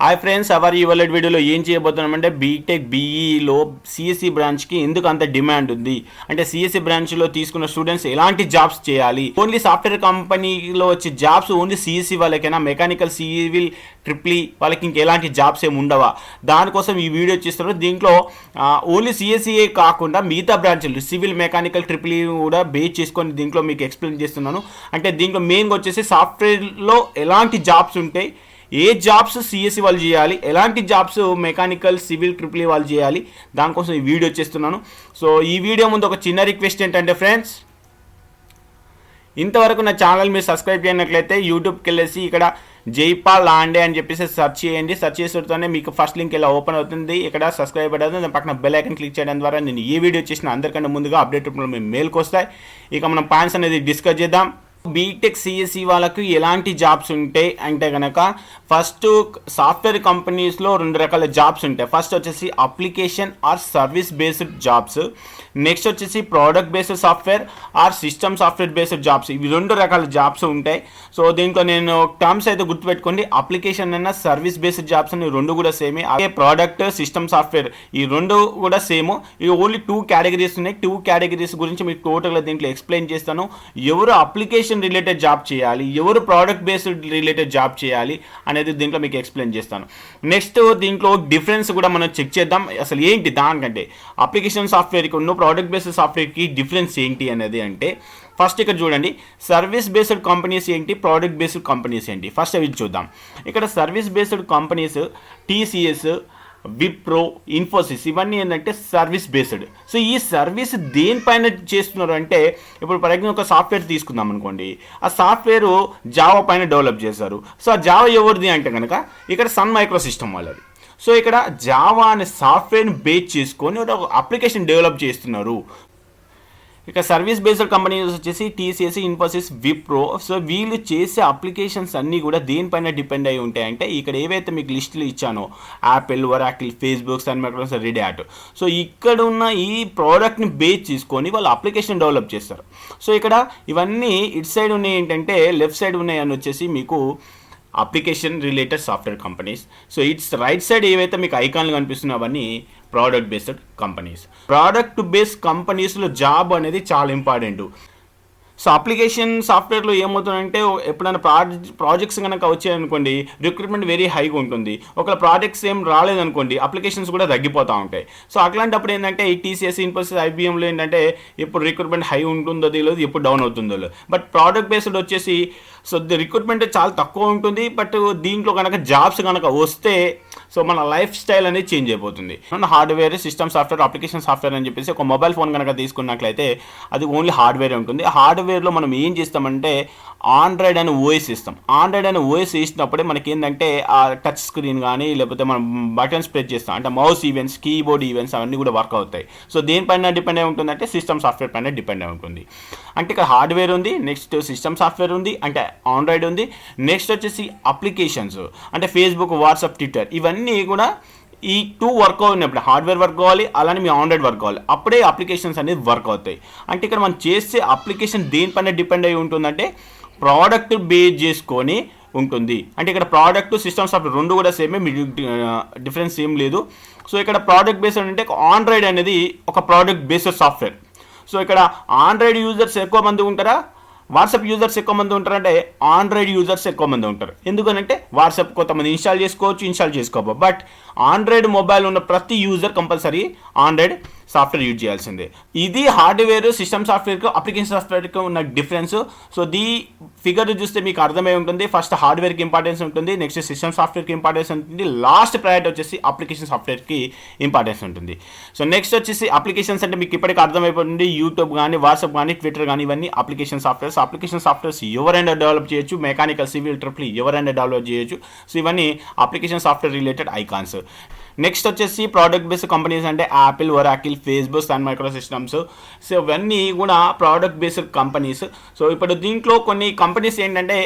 Hi friends, hour ఇవాళ వీడియోలో ఏం చేయబోతున్నామంటే బీటెక్ బీఈలో సిఎస్సి బ్రాంచ్కి ఎందుకు అంత డిమాండ్ ఉంది అంటే సిఎస్సి బ్రాంచ్లో తీసుకున్న స్టూడెంట్స్ ఎలాంటి జాబ్స్ చేయాలి, ఓన్లీ సాఫ్ట్వేర్ కంపెనీలో వచ్చే జాబ్స్ ఓన్లీ సిఎస్సి వాళ్ళకైనా, మెకానికల్ సివిల్ ట్రిప్లీ వాళ్ళకి ఇంకెలాంటి జాబ్స్ ఏమి ఉండవా, దానికోసం ఈ వీడియో చేస్తున్నారు. దీంట్లో ఓన్లీ సిఎస్సిఏ కాకుండా మిగతా బ్రాంచ్లు సివిల్, మెకానికల్, ట్రిప్లీ కూడా బేస్ చేసుకొని దీంట్లో మీకు ఎక్స్ప్లెయిన్ చేస్తున్నాను. అంటే దీంట్లో మెయిన్గా వచ్చేసి సాఫ్ట్వేర్లో ఎలాంటి జాబ్స్ ఉంటాయి, ఏ జాబ్స్ సిఎస్సి వాళ్ళు చేయాలి, ఎలాంటి జాబ్స్ మెకానికల్, సివిల్, ట్రిపుల్ వాళ్ళు చేయాలి, దానికోసం ఈ వీడియో చేస్తున్నాను. సో ఈ వీడియో ముందు ఒక చిన్న రిక్వెస్ట్ ఏంటంటే ఫ్రెండ్స్, ఇంతవరకు నా ఛానల్ మీరు సబ్స్క్రైబ్ చేయనట్లయితే యూట్యూబ్కి వెళ్ళేసి ఇక్కడ జైపాల్ లాండే అని చెప్పేసి సెర్చ్ చేయండి. సెర్చ్ చేసేటోనే మీకు ఫస్ట్ లింక్ ఇలా ఓపెన్ అవుతుంది. ఇక్కడ సబ్స్క్రైబ్ అవుతుంది, దాని పక్కన బెల్ ఐకన్ క్లిక్ చేయడం ద్వారా నేను ఏ వీడియో చేసినా అందరికంటే ముందుగా అప్డేట్ రూపంలో మేము మెయిల్కి వస్తాయి. ఇక మనం పాయింట్స్ అనేది డిస్కస్ చేద్దాం. బీటెక్ సిఎస్సి వాళ్ళకు ఎలాంటి జాబ్స్ ఉంటాయి అంటే కనుక ఫస్ట్ సాఫ్ట్వేర్ కంపెనీస్లో రెండు రకాల జాబ్స్ ఉంటాయి. ఫస్ట్ వచ్చేసి application or service based jobs, next వచ్చేసి product based software or system software based jobs. ఇవి రెండు రకాల జాబ్స్ ఉంటాయి. సో దీంట్లో నేను టర్మ్స్ అయితే గుర్తుపెట్టుకోండి, అప్లికేషన్ అయినా సర్వీస్ బేస్డ్ జాబ్స్ అని రెండు కూడా సేమే. అలాగే ప్రోడక్ట్, సిస్టమ్ సాఫ్ట్వేర్ ఈ రెండు కూడా సేమ్. ఇవి ఓన్లీ 2 కేటగిరీస్ ఉన్నాయి. 2 కేటగిరీస్ గురించి మీకు టోటల్గా దీంట్లో ఎక్స్ప్లెయిన్ చేస్తాను. ఎవరు అప్లికేషన్ రిలేటెడ్ జాబ్ చేయాలి, ఎవరు ప్రోడక్ట్ బేస్డ్ రిలేటెడ్ జాబ్ చేయాలి అనేది దీంట్లో మీకు ఎక్స్ప్లెయిన్ చేస్తాను. నెక్స్ట్ దీంట్లో డిఫరెన్స్ కూడా మనం చెక్ చేద్దాం, అసలు ఏంటి దానికంటే అప్లికేషన్ సాఫ్ట్వేర్కి ఉన్న ప్రోడక్ట్ బేస్డ్ సాఫ్ట్వేర్కి డిఫరెన్స్ ఏంటి అనేది. అంటే ఫస్ట్ ఇక్కడ చూడండి, సర్వీస్ బేస్డ్ కంపెనీస్ ఏంటి, ప్రోడక్ట్ బేస్డ్ కంపెనీస్ ఏంటి, ఫస్ట్ అవి చూద్దాం. ఇక్కడ service based companies TCS, Wipro, Infosys ఇవన్నీ ఏంటంటే సర్వీస్ బేస్డ్. సో ఈ సర్వీస్ దేనిపైన చేస్తున్నారు అంటే, ఇప్పుడు ఫర్ ఎగ్జాంపుల్ ఒక సాఫ్ట్వేర్ తీసుకుందాం అనుకోండి, ఆ సాఫ్ట్వేర్ జావా పైన డెవలప్ చేశారు. సో ఆ జావా ఎవరిది అంటే కనుక ఇక్కడ సన్ మైక్రో సిస్టమ్ వాళ్ళది. సో ఇక్కడ జావా అనే సాఫ్ట్వేర్ని బేస్ చేసుకొని ఒక అప్లికేషన్ డెవలప్ చేస్తున్నారు. ఇక సర్వీస్ బేస్డ్ కంపెనీస్ వచ్చేసి టీసీఎస్, ఇన్ఫోసిస్, విప్రో. సో వీళ్ళు చేసే అప్లికేషన్స్ అన్నీ కూడా దేనిపైన డిపెండ్ అయి ఉంటాయంటే, ఇక్కడ ఏవైతే మీకు లిస్టులు ఇచ్చానో Apple, Oracle, Facebook, Sun Microsoft, Red Hat, so ఇక్కడ ఉన్న ఈ ప్రోడక్ట్ని బేస్ చేసుకొని వాళ్ళు అప్లికేషన్ డెవలప్ చేస్తారు. సో ఇక్కడ ఇవన్నీ ఇటు సైడ్ ఉన్నాయి ఏంటంటే, లెఫ్ట్ సైడ్ ఉన్నాయి అని వచ్చేసి మీకు application related software companies. So it's right side ఏవైతే మీకు ఐకాన్లు కనిపిస్తున్నాయి అవన్నీ product based companies. Product based కంపెనీస్లో జాబ్ అనేది చాలా ఇంపార్టెంట్. సో అప్లికేషన్ సాఫ్ట్వేర్లో ఏమవుతుందంటే, ఎప్పుడైనా ప్రాజెక్ట్స్ కనుక వచ్చాయనుకోండి, రిక్రూట్మెంట్ వెరీ హైగా ఉంటుంది. ఒకవేళ ప్రాజెక్ట్స్ ఏం రాలేదనుకోండి, అప్లికేషన్స్ కూడా తగ్గిపోతూ ఉంటాయి. సో అట్లాంటప్పుడు ఏంటంటే ఈ టీసీఎస్, ఇన్ఫోసిస్, ఐబీఎంలో ఏంటంటే ఎప్పుడు రిక్రూట్మెంట్ హై ఉంటుందో తెలియదు, ఎప్పుడు డౌన్ అవుతుందో. బట్ ప్రోడక్ట్ బేస్డ్ వచ్చేసి సో రిక్రూట్మెంట్ చాలా తక్కువ ఉంటుంది. బట్ దీంట్లో కనుక జాబ్స్ కనుక వస్తే సో మన లైఫ్ స్టైల్ అనేది చేంజ్ అయిపోతుంది. Hardware, system software, application software అని చెప్పేసి ఒక మొబైల్ ఫోన్ కనుక తీసుకున్నట్లయితే అది ఓన్లీ హార్డ్వేర్ ఉంటుంది. హార్డ్వేర్లో మనం ఏం చేస్తామంటే ఆండ్రాయిడ్ అని ఓఎస్ ఇస్తాం. ఆండ్రాయిడ్ అని ఓఎస్ ఇచ్చినప్పుడే మనకి ఏంటంటే ఆ టచ్ స్క్రీన్ కానీ లేకపోతే మనం బటన్స్ ప్రెస్ చేస్తాం అంటే మౌస్ ఈవెంట్స్, కీబోర్డ్ ఈవెంట్స్ అవన్నీ కూడా వర్క్ అవుతాయి. సో దేనిపైన డిపెండ్ అయి ఉంటుందంటే సిస్టమ్ సాఫ్ట్వేర్ పైన డిపెండ్ అయి ఉంటుంది. అంటే ఇక్కడ హార్డ్వేర్ ఉంది, నెక్స్ట్ సిస్టమ్ సాఫ్ట్వేర్ ఉంది, అంటే ఆండ్రాయిడ్ ఉంది, నెక్స్ట్ వచ్చేసి అప్లికేషన్స్ అంటే ఫేస్బుక్, వాట్సాప్, ట్విట్టర్ ఇవన్నీ కూడా ఈ 2 వర్క్ అవుతున్నప్పుడు హార్డ్వేర్ వర్క్ కావాలి, అలానే మీ ఆండ్రాయిడ్ వర్క్ కావాలి, అప్పుడే అప్లికేషన్స్ అనేది వర్క్ అవుతాయి. అంటే ఇక్కడ మనం చేసే అప్లికేషన్ దేనిపైన డిపెండ్ అయి ఉంటుందంటే ప్రోడక్ట్ బేస్ చేసుకొని ఉంటుంది. అంటే ఇక్కడ ప్రోడక్ట్, సిస్టమ్ సాఫ్ట్వేర్ రెండు కూడా సేమే, మీ డిఫరెన్స్ ఏం లేదు. సో ఇక్కడ ప్రోడక్ట్ బేస్డ్ అంటే ఆండ్రాయిడ్ అనేది ఒక ప్రోడక్ట్ బేస్డ్ సాఫ్ట్వేర్. సో ఇక్కడ ఆండ్రాయిడ్ యూజర్స్ ఎక్కువ మంది ఉంటారా, వాట్సాప్ యూజర్స్ ఎక్కువ మంది ఉంటారంటే ఆండ్రాయిడ్ యూజర్స్ ఎక్కువ మంది ఉంటారు. ఎందుకనంటే వాట్సాప్ కొంతమంది ఇన్స్టాల్ చేసుకోవచ్చు, ఇన్స్టాల్ చేసుకోవచ్చు. బట్ ఆండ్రాయిడ్ మొబైల్ ఉన్న ప్రతి user compulsory Android software use చేయాల్సిందే. ఇది హార్డ్వేర్, సిస్టమ్ సాఫ్ట్వేర్కి, అప్లికేషన్ సాఫ్ట్వేర్కి ఉన్న డిఫరెన్స్. సో ఫిగర్ చూస్తే మీకు అర్థమై ఉంటుంది. ఫస్ట్ హార్డ్వేర్కి ఇంపార్టెన్స్ ఉంటుంది, నెక్స్ట్ సిస్టమ్ సాఫ్ట్వేర్కి ఇంపార్టెన్స్ ఉంటుంది, లాస్ట్ ప్రయారిటీ వచ్చేసి అప్లికేషన్ సాఫ్ట్వేర్కి ఇంపార్టెన్స్ ఉంటుంది. సో నెక్స్ట్ వచ్చేసి అప్లికేషన్స్ అంటే మీకు ఇప్పటికీ అర్థమైపోతుంది, యూట్యూబ్ కానీ, వాట్సాప్ కానీ, ట్విట్టర్ కానీ ఇవన్నీ అప్లికేషన్ సాఫ్ట్వేర్స్. అప్లికేషన్ సాఫ్ట్వేర్స్ ఎవరైనా డెవలప్ చేయొచ్చు, మెకానికల్, సివిల్, ట్రిపుల్ ఎవరైనా డెవలప్ చేయొచ్చు. సో ఇవన్నీ application software related icons. Next వచ్చేసి ప్రోడక్ట్ బేస్డ్ కంపెనీస్ అంటే Apple, Oracle, Facebook, Sun Microsystems. So ఇవన్నీ కూడా ప్రోడక్ట్ బేస్డ్ కంపెనీస్. సో ఇప్పుడు దీంట్లో కొన్ని కంపెనీస్ ఏంటంటే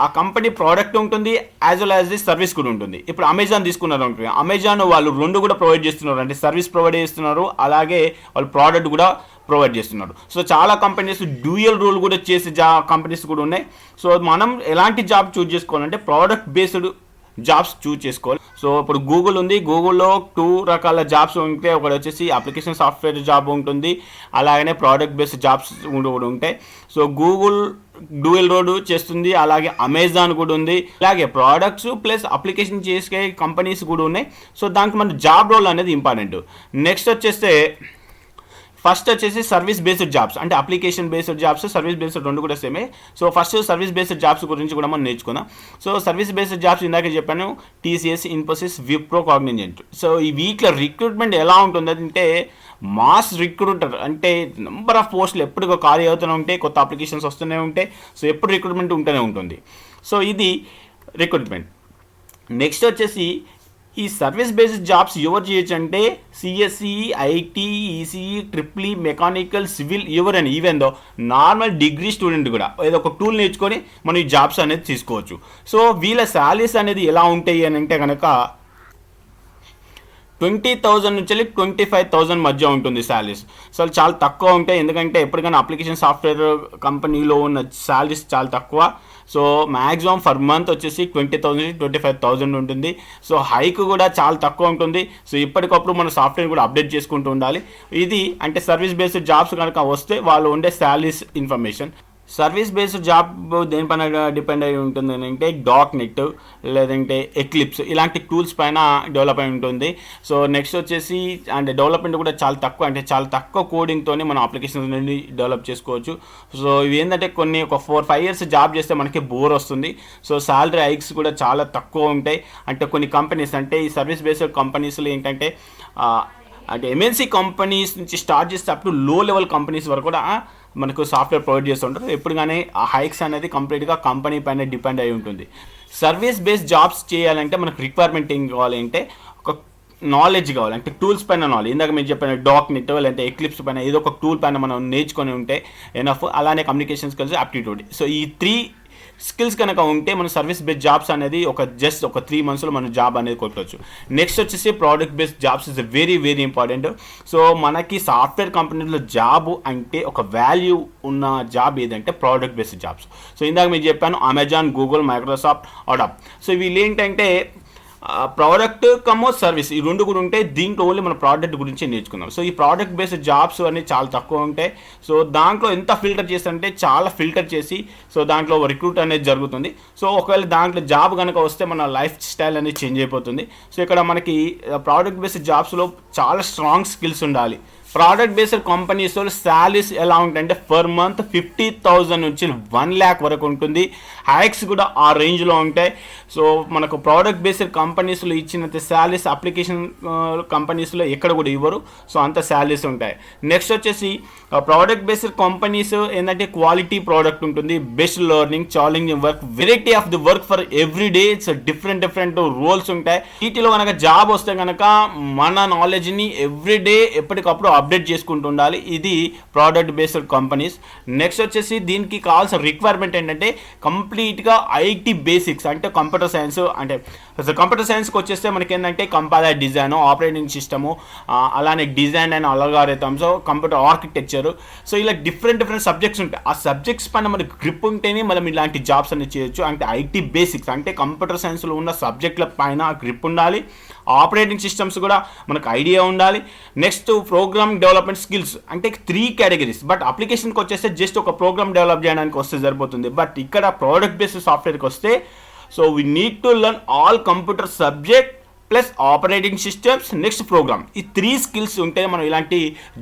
ఆ కంపెనీ ప్రోడక్ట్ ఉంటుంది, as well as the service కూడా ఉంటుంది. ఇప్పుడు అమెజాన్ తీసుకున్నారు అనుకోండి, అమెజాన్ వాళ్ళు రెండు కూడా ప్రొవైడ్ చేస్తున్నారు, అంటే సర్వీస్ ప్రొవైడ్ చేస్తున్నారు, అలాగే వాళ్ళు ప్రోడక్ట్ కూడా ప్రొవైడ్ చేస్తున్నారు. సో చాలా కంపెనీస్ డ్యూయల్ రోల్ కూడా చేసే కంపెనీస్ కూడా ఉన్నాయి. సో మనం ఎలాంటి జాబ్ చూస్ చేసుకోవాలంటే ప్రోడక్ట్ బేస్డ్ జాబ్స్ చూస్ చేసుకోవాలి. సో ఇప్పుడు గూగుల్ ఉంది, గూగుల్లో 2 రకాల జాబ్స్ ఉంటే ఒకటి వచ్చేసి అప్లికేషన్ సాఫ్ట్వేర్ జాబ్ ఉంటుంది, అలాగనే ప్రోడక్ట్ బేస్డ్ జాబ్స్ కూడా ఉంటాయి. సో గూగుల్ డ్యూయల్ రోడ్ చేస్తుంది, అలాగే అమెజాన్ కూడా ఉంది, అలాగే ప్రోడక్ట్స్ ప్లస్ అప్లికేషన్ చేసే కంపెనీస్ కూడా ఉన్నాయి. సో దానికి మన జాబ్ రోల్ అనేది ఇంపార్టెంట్. నెక్స్ట్ వచ్చేస్తే ఫస్ట్ వచ్చేసి సర్వీస్ బేస్డ్ జాబ్స్, అంటే application based jobs, service based రెండు కూడా సేమే. So first service based jobs గురించి కూడా మనం నేర్చుకుందాం. సో సర్వీస్ బేస్డ్ జాబ్స్ ఇందాక చెప్పాను, TCS, Infosys, Wipro, Cognizant. So ఈ వీక్లో రిక్రూట్మెంట్ ఎలా ఉంటుంది అంటే మాస్ రిక్రూటర్, అంటే నెంబర్ ఆఫ్ పోస్టులు ఎప్పుడు ఖాళీ అవుతూనే ఉంటాయి, కొత్త అప్లికేషన్స్ వస్తూనే ఉంటాయి. సో ఎప్పుడు రిక్రూట్మెంట్ ఉంటూనే ఉంటుంది. సో ఇది రిక్రూట్మెంట్. నెక్స్ట్ వచ్చేసి ఈ సర్వీస్ బేస్డ్ జాబ్స్ ఎవరు చేయొచ్చు అంటే CSC, IT, ECE, triple mechanical, civil ఎవరైనా, even though normal degree student కూడా ఏదో ఒక టూల్ నేర్చుకొని మనం ఈ జాబ్స్ అనేది తీసుకోవచ్చు. సో వీళ్ళ శాలరీస్ అనేది ఎలా ఉంటాయి అని అంటే కనుక 20,000 నుంచి 25,000 మధ్య ఉంటుంది శాలరీస్. సో చాలా తక్కువ ఉంటాయి, ఎందుకంటే ఎప్పటికైనా అప్లికేషన్ సాఫ్ట్వేర్ కంపెనీలో ఉన్న శాలరీస్ చాలా తక్కువ. సో మ్యాక్సిమం ఫర్ మంత్ వచ్చేసి 20,000 నుంచి 25,000 ఉంటుంది. సో హైక్ కూడా చాలా తక్కువ ఉంటుంది. సో ఇప్పటికప్పుడు మన సాఫ్ట్వేర్ కూడా అప్డేట్ చేసుకుంటూ ఉండాలి. ఇది అంటే సర్వీస్ బేస్డ్ జాబ్స్ కనుక వస్తే వాళ్ళు ఉండే salaries information. Service based job దేనిపైన డిపెండ్ అయి ఉంటుంది అంటే .NET లేదంటే ఎక్లిప్స్ ఇలాంటి టూల్స్ పైన డెవలప్ అయి ఉంటుంది. సో నెక్స్ట్ వచ్చేసి అంటే డెవలప్మెంట్ కూడా చాలా తక్కువ, అంటే చాలా తక్కువ కోడింగ్తోనే మనం అప్లికేషన్స్ నుండి డెవలప్ చేసుకోవచ్చు. సో ఇవి ఏంటంటే కొన్ని ఒక 4-5 ఇయర్స్ జాబ్ చేస్తే మనకి బోర్ వస్తుంది. సో శాలరీ హైక్స్ కూడా చాలా తక్కువ ఉంటాయి. అంటే కొన్ని కంపెనీస్, అంటే ఈ సర్వీస్ బేస్డ్ కంపెనీస్లో ఏంటంటే అంటే ఎంఎన్సీ కంపెనీస్ నుంచి స్టార్ట్ చేస్తే అప్పుడు లో లెవెల్ కంపెనీస్ వరకు కూడా మనకు సాఫ్ట్వేర్ ప్రొవైడ్ చేస్తుంటారు. ఎప్పుడు కానీ ఆ హైక్స్ అనేది కంప్లీట్గా కంపెనీ పైన డిపెండ్ అయి ఉంటుంది. సర్వీస్ బేస్డ్ జాబ్స్ చేయాలంటే మనకు రిక్వైర్మెంట్ ఏం కావాలి అంటే ఒక నాలెడ్జ్ కావాలి, అంటే టూల్స్ పైన నాలెడ్జ్. ఇందాక మీరు చెప్పిన .NET లేదంటే ఎక్లిప్స్ పైన ఏదో ఒక టూల్ పైన మనం నేర్చుకొని ఉంటే ఎనఫ్. అలానే కమ్యూనికేషన్ స్కిల్స్, అప్టిట్యూడ్. సో ఈ 3 స్కిల్స్ కనుక ఉంటే మన సర్వీస్ బేస్డ్ జాబ్స్ అనేది ఒక 3 మంత్స్లో మన జాబ్ అనేది కొట్టవచ్చు. నెక్స్ట్ వచ్చేసి product based jobs is very very important. So మనకి సాఫ్ట్వేర్ కంపెనీలో జాబ్ అంటే ఒక వాల్యూ ఉన్న జాబ్ ఏదంటే ప్రోడక్ట్ బేస్డ్ జాబ్స్. సో ఇందాక మీరు చెప్పాను అమెజాన్, గూగుల్, మైక్రోసాఫ్ట్, అడాప్. సో వీళ్ళు ఏంటంటే ప్రోడక్ట్ కమో సర్వీస్ ఈ రెండు కూడా ఉంటాయి. దీంట్లో ఓన్లీ మన ప్రోడక్ట్ గురించి నేర్చుకుందాం. సో ఈ ప్రోడక్ట్ బేస్డ్ జాబ్స్ అనేవి చాలా తక్కువ ఉంటాయి. సో దాంట్లో ఎంత ఫిల్టర్ చేస్తారంటే చాలా ఫిల్టర్ చేసి సో దాంట్లో రిక్రూట్ అనేది జరుగుతుంది. సో ఒకవేళ దాంట్లో జాబ్ కనుక వస్తే మన లైఫ్ స్టైల్ అనేది చేంజ్ అయిపోతుంది. సో ఇక్కడ మనకి ప్రోడక్ట్ బేస్డ్ జాబ్స్లో చాలా స్ట్రాంగ్ స్కిల్స్ ఉండాలి. ప్రోడక్ట్ బేస్డ్ కంపెనీస్లో శాలరీస్ ఎలా ఉంటాయంటే పర్ మంత్ 50,000 నుంచి 1 lakh వరకు ఉంటుంది. హైక్స్ కూడా ఆ రేంజ్లో ఉంటాయి. సో మనకు ప్రోడక్ట్ బేస్డ్ కంపెనీస్లో ఇచ్చినంత శాలరీస్ అప్లికేషన్ కంపెనీస్లో ఎక్కడ కూడా ఇవ్వరు. సో అంత శాలరీస్ ఉంటాయి. నెక్స్ట్ వచ్చేసి ప్రోడక్ట్ బేస్డ్ కంపెనీస్ ఏంటంటే క్వాలిటీ ప్రోడక్ట్ ఉంటుంది, best learning, challenging work, variety of the work for every day. It's different roles ఉంటాయి. వీటిలో కనుక జాబ్ వస్తే కనుక మన నాలెడ్జ్ని ఎవ్రీ డే ఎప్పటికప్పుడు అప్డేట్ చేసుకుంటూ ఉండాలి. ఇది ప్రోడక్ట్ బేస్డ్ కంపెనీస్. నెక్స్ట్ వచ్చేసి దీనికి కావాల్సిన రిక్వైర్మెంట్ ఏంటంటే కంప్లీట్గా ఐటీ బేసిక్స్, అంటే కంప్యూటర్ సైన్స్. అంటే కంప్యూటర్ సైన్స్కి వచ్చేస్తే మనకి ఏంటంటే కంపైలర్ డిజైన్, ఆపరేటింగ్ సిస్టము, అలానే design and algorithms, computer architecture. So ఇలా డిఫరెంట్ సబ్జెక్ట్స్ ఉంటాయి. ఆ సబ్జెక్ట్స్ పైన మనకి గ్రిప్ ఉంటేనే మనం ఇలాంటి జాబ్స్ అనేది చేయొచ్చు. అంటే ఐటీ బేసిక్స్ అంటే కంప్యూటర్ సైన్స్లో ఉన్న సబ్జెక్టుల పైన గ్రిప్ ఉండాలి. ఆపరేటింగ్ సిస్టమ్స్ కూడా మనకు ఐడియా ఉండాలి. నెక్స్ట్ ప్రోగ్రామ్ డెవలప్మెంట్ స్కిల్స్, అంటే 3 కేటగిరీస్. బట్ అప్లికేషన్కి వచ్చేస్తే జస్ట్ ఒక ప్రోగ్రామ్ డెవలప్ చేయడానికి వస్తే సరిపోతుంది. బట్ ఇక్కడ ప్రోడక్ట్ బేస్డ్ సాఫ్ట్వేర్కి వస్తే so we need to learn all computer subject plus operating systems, next program. ఈ 3 స్కిల్స్ ఉంటే మనం ఇలాంటి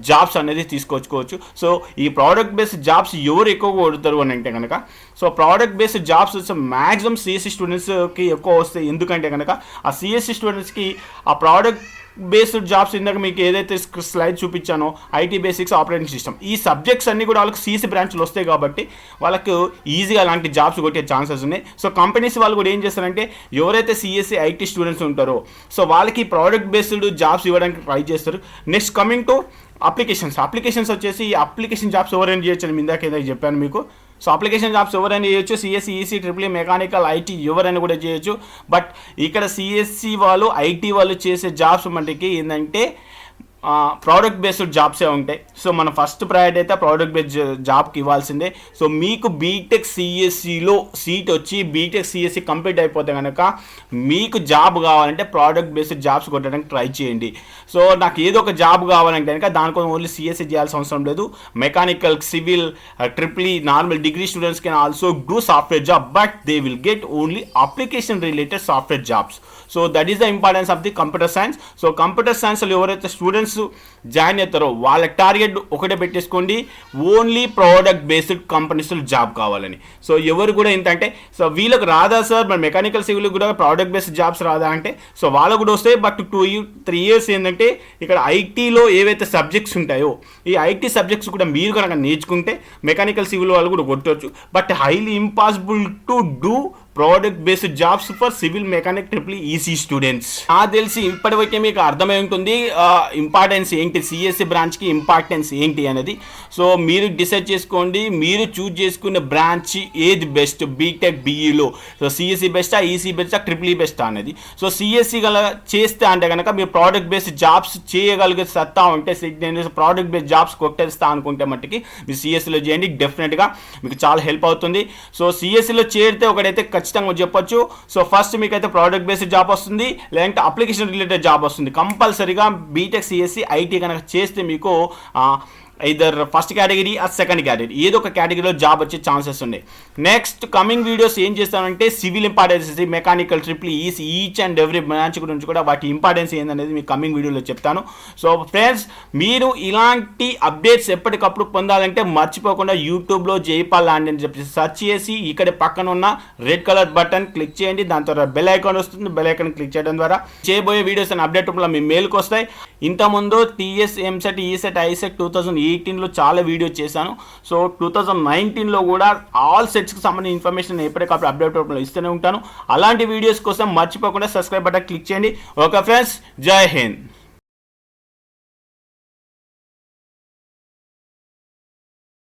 జాబ్స్ అనేది తీసుకొచ్చుకోవచ్చు. సో ఈ ప్రోడక్ట్ బేస్డ్ జాబ్స్ ఎవరు ఎక్కువగా కొడతారు అని అంటే కనుక so product based jobs maximum CSC స్టూడెంట్స్కి ఎక్కువ వస్తాయి. ఎందుకంటే కనుక ఆ సిఎస్సి స్టూడెంట్స్కి ఆ ప్రోడక్ట్ బేస్డ్ జాబ్స్ ఇందాక మీకు ఏదైతే స్లైడ్ చూపించానో ఐటీ బేసిక్స్, ఆపరేటింగ్ సిస్టమ్, ఈ సబ్జెక్ట్స్ అన్నీ కూడా వాళ్ళకి సిఎస్సి బ్రాంచ్లు వస్తాయి కాబట్టి వాళ్ళకు ఈజీగా అలాంటి జాబ్స్ కొట్టే ఛాన్సెస్ ఉన్నాయి. సో కంపెనీస్ వాళ్ళు కూడా ఏం చేస్తారంటే ఎవరైతే సిఎస్సి ఐటీ స్టూడెంట్స్ ఉంటారో సో వాళ్ళకి ప్రోడక్ట్ బేస్డ్ జాబ్స్ ఇవ్వడానికి ట్రై చేస్తారు. నెక్స్ట్ కమింగ్ టు అప్లికేషన్స్ వచ్చేసి ఈ అప్లికేషన్ జాబ్స్ ఎవరైనా చేయొచ్చు అని ఇందాక ఏదైతే చెప్పాను మీకు. సో అప్లికేషన్ జాబ్స్ ఎవరైనా చేయొచ్చు, CSC, EC, triple mechanical, IT ఎవరైనా కూడా చేయొచ్చు. బట్ ఇక్కడ సిఎస్సి వాళ్ళు, ఐటీ వాళ్ళు చేసే జాబ్స్ మనకి ఏంటంటే ప్రోడక్ట్ బేస్డ్ జాబ్సే ఉంటాయి. సో మన ఫస్ట్ ప్రయారిటీ అయితే ప్రోడక్ట్ బేస్డ్ జాబ్కి ఇవ్వాల్సిందే. సో మీకు బీటెక్ సిఎస్సిలో సీట్ వచ్చి బీటెక్ సిఎస్సి కంప్లీట్ అయిపోతే కనుక మీకు జాబ్ కావాలంటే ప్రోడక్ట్ బేస్డ్ జాబ్స్ కొట్టడానికి ట్రై చేయండి. సో నాకు ఏదో ఒక జాబ్ కావాలంటే కనుక దానికోసం ఓన్లీ సిఎస్సి చేయాల్సిన అవసరం లేదు. Mechanical, civil, triple E, normal degree students can also do software job, but they will get only application related software jobs. So that is the importance of the computer science. So computer సైన్స్లో ఎవరైతే students join అవుతారో వాళ్ళ target ఒకటే పెట్టేసుకోండి, only product based కంపెనీస్లో job కావాలని. So ఎవరు కూడా ఏంటంటే సో వీళ్ళకి రాదా సార్ మరి మెకానికల్ సివిల్ కూడా ప్రోడక్ట్ బేస్డ్ జాబ్స్ రాదా అంటే సో వాళ్ళకు కూడా వస్తాయి. బట్ 2-3 ఇయర్స్ ఏంటంటే ఇక్కడ ఐటీలో ఏవైతే సబ్జెక్ట్స్ ఉంటాయో ఈ ఐటీ సబ్జెక్ట్స్ కూడా మీరు కనుక నేర్చుకుంటే మెకానికల్ సివిల్ వాళ్ళు కూడా కొట్టవచ్చు. But highly impossible to do product based jobs for civil, mechanic, triple EC students. నాకు తెలిసి ఇప్పటివరకే మీకు అర్థమై ఉంటుంది ఇంపార్టెన్స్ ఏంటి, సిఎస్సి బ్రాంచ్కి ఇంపార్టెన్స్ ఏంటి అనేది. సో మీరు డిసైడ్ చేసుకోండి, మీరు చూజ్ చేసుకునే బ్రాంచ్ ఏది బెస్ట్ బీటెక్ బీఈలో. సో సిఎస్సి బెస్టా, ఈసీ బెస్టా, ట్రిపుల్ ఈ బెస్టా అనేది. సో సిఎస్సి గల చేస్తే అంటే కనుక మీరు ప్రోడక్ట్ బేస్డ్ జాబ్స్ చేయగలిగే సత్తా ఉంటే నేను ప్రోడక్ట్ బేస్డ్ జాబ్స్ కొట్టేస్తా అనుకుంటే మట్టుకి మీరు సిఎస్సిలో చేయండి, డెఫినెట్గా మీకు చాలా హెల్ప్ అవుతుంది. సో సిఎస్సిలో చేరితే ఒకటైతే ఖచ్చితంగా చెప్పొచ్చు. సో ఫస్ట్ మీకైతే ప్రోడక్ట్ బేస్డ్ జాబ్ వస్తుంది, లేదంటే అప్లికేషన్ రిలేటెడ్ జాబ్ వస్తుంది. కంపల్సరీగా బీటెక్ సిఎస్సి ఐటీ కనుక చేస్తే మీకు ఇదర్ ఫస్ట్ కేటగిరీ ఆ సెకండ్ కేటగిరీ ఏదో ఒక కేటగిరీలో జాబ్ వచ్చే ఛాన్సెస్ ఉన్నాయి. నెక్స్ట్ కమింగ్ వీడియోస్ ఏం చేస్తానంటే civil importance, mechanical, triple EC each and every branch గురించి కూడా వాటి ఇంపార్టెన్స్ ఏందనేది మీకు కమింగ్ వీడియోలో చెప్తాను. సో ఫ్రెండ్స్, మీరు ఇలాంటి అప్డేట్స్ ఎప్పటికప్పుడు పొందాలంటే మర్చిపోకుండా యూట్యూబ్లో జైపాల్ లాండ్ అని చెప్పి సెర్చ్ చేసి ఇక్కడ పక్కన ఉన్న రెడ్ కలర్ బటన్ క్లిక్ చేయండి. దాని తర్వాత బెల్ ఐకాన్ వస్తుంది, బెల్ ఐకాన్ క్లిక్ చేయడం ద్వారా చేయబోయే వీడియోస్ అని అప్డేట్ రూపంలో మీ మెయిల్కి వస్తాయి. ఇంతకుముందు టీఎస్, ఎంసెట్, ఈసెట్, ఐసెట్ 2018లో చాలా వీడియో చేశాను. సో 2019లో కూడా ఆల్ సెట్స్కి సంబంధించిన ఇన్ఫర్మేషన్ ఎప్పటికప్పుడు అప్డేట్ రూపంలో ఇస్తూనే ఉంటాను. అలాంటి వీడియోస్ కోసం మర్చిపోకుండా సబ్స్క్రైబ్ బటన్ క్లిక్ చేయండి. ఓకే ఫ్రెండ్స్, జై హింద్.